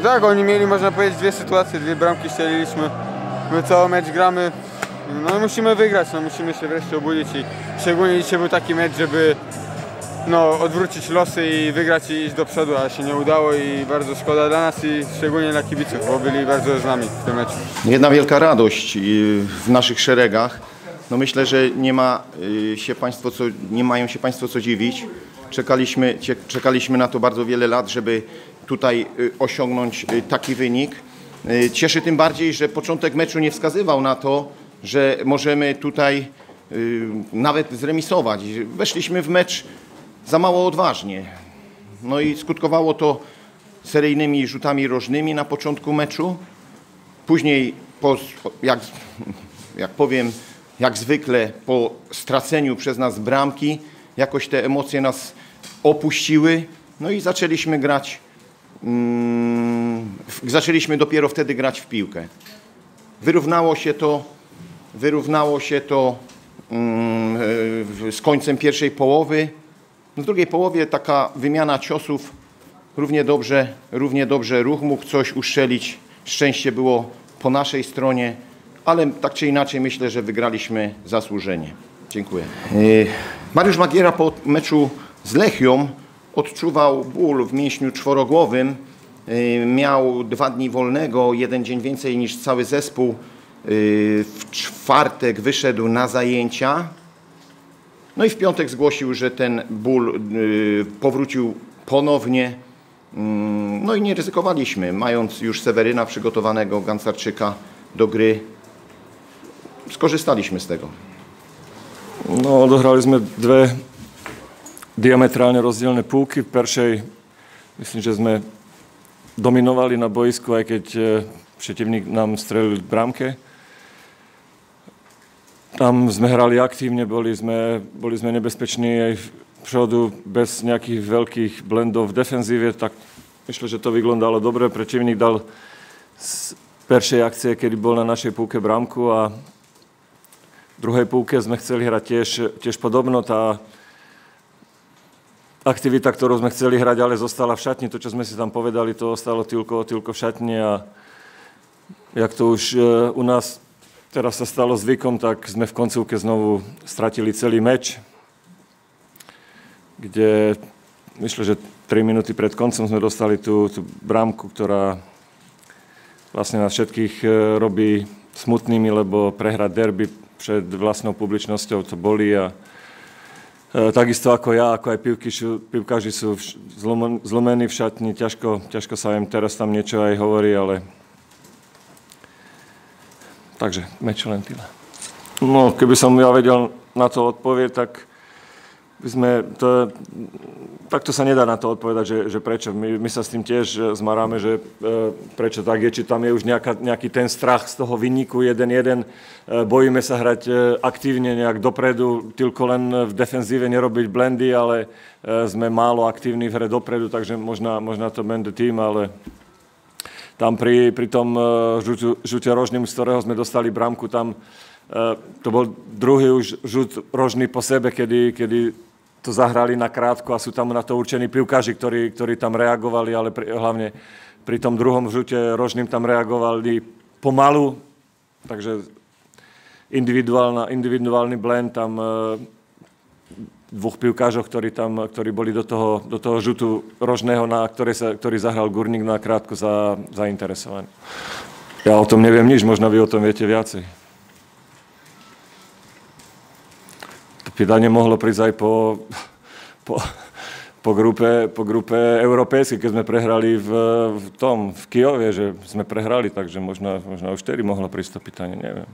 Tak, oni mieli, można powiedzieć, dwie sytuacje, dwie bramki strzeliliśmy. My cały mecz gramy, no i musimy wygrać, no musimy się wreszcie obudzić i szczególnie dzisiaj był taki mecz, żeby no, odwrócić losy i wygrać i iść do przodu, a się nie udało i bardzo szkoda dla nas i szczególnie dla kibiców, bo byli bardzo z nami w tym meczu. Jedna wielka radość w naszych szeregach. No myślę, że nie mają się Państwo co dziwić. Czekaliśmy na to bardzo wiele lat, żeby tutaj osiągnąć taki wynik. Cieszy tym bardziej, że początek meczu nie wskazywał na to, że możemy tutaj nawet zremisować. Weszliśmy w mecz za mało odważnie. No i skutkowało to seryjnymi rzutami rożnymi na początku meczu. Później, jak zwykle, po straceniu przez nas bramki, jakoś te emocje nas opuściły. No i zaczęliśmy grać. Zaczęliśmy dopiero wtedy grać w piłkę. Wyrównało się to z końcem pierwszej połowy. W drugiej połowie taka wymiana ciosów, równie dobrze ruch mógł coś uszczelić. Szczęście było po naszej stronie, ale tak czy inaczej myślę, że wygraliśmy zasłużenie. Dziękuję. Mariusz Magiera po meczu z Lechią odczuwał ból w mięśniu czworogłowym. Miał 2 dni wolnego, 1 dzień więcej niż cały zespół. W czwartek wyszedł na zajęcia. No i w piątek zgłosił, że ten ból powrócił ponownie. No i nie ryzykowaliśmy, mając już Seweryna przygotowanego, Gancarczyka do gry. Skorzystaliśmy z tego. No, odohraliśmy dve diametrálne rozdielne púlky. V prvej, myslím, že sme dominovali na boisku, aj keď protivník nám strelil v bramke. Tam sme hrali aktívne, boli sme nebezpeční aj vpredu, bez nejakých veľkých blendov v defenzíve, tak myslím, že to vyglądalo dobre. Protivník dal z prvej akcie, kedy bol na našej púlke bramku a v druhej púlke sme chceli hrať tiež podobno. Tá aktivita, ktorú sme chceli hrať, ale zostala v šatni. To, čo sme si tam povedali, to ostalo tylko v šatni a jak to už u nás teraz sa stalo zvykom, tak sme v koncovke znovu stratili celý meč, kde myslím, že 3 minúty pred koncom sme dostali tú brámku, ktorá vlastne nás všetkých robí smutnými, lebo prehrať derby pred vlastnou publičnosťou to bolí a takisto ako ja, ako aj pivkáži sú zlomení v šatni, ťažko sa im teraz tam niečo aj hovorí, ale takže meč len tyle. No, keby som ja vedel na to odpovedať, tak takto sa nedá na to odpovedať, že prečo. My sa s tým tiež zmaráme, že prečo tak je, či tam je už nejaký ten strach z toho vyniku 1-1. Bojíme sa hrať aktívne nejak dopredu, tylko len v defenzíve nerobiť blendy, ale sme málo aktívni v hre dopredu, takže možná to bude tým, ale tam pri tom žute rožným, z ktorého sme dostali bramku, tam to bol druhý už žut rožný po sebe, kedy to zahrali na krátko a sú tam na to určení pivkáži, ktorí tam reagovali, ale hlavne pri tom druhom žute rožným tam reagovali pomalu, takže individuálny blend tam dvoch pivkážov, ktorí boli do toho žutu rožného, ktorý zahral Gurník na krátko zainteresovaní. Ja o tom neviem nič, možno vy o tom viete viacej. Pýtanie mohlo prísť aj po grupe európejskej, keď sme prehrali v Kyjove, že sme prehrali, takže možno už vtedy mohlo prísť to pýtanie, neviem.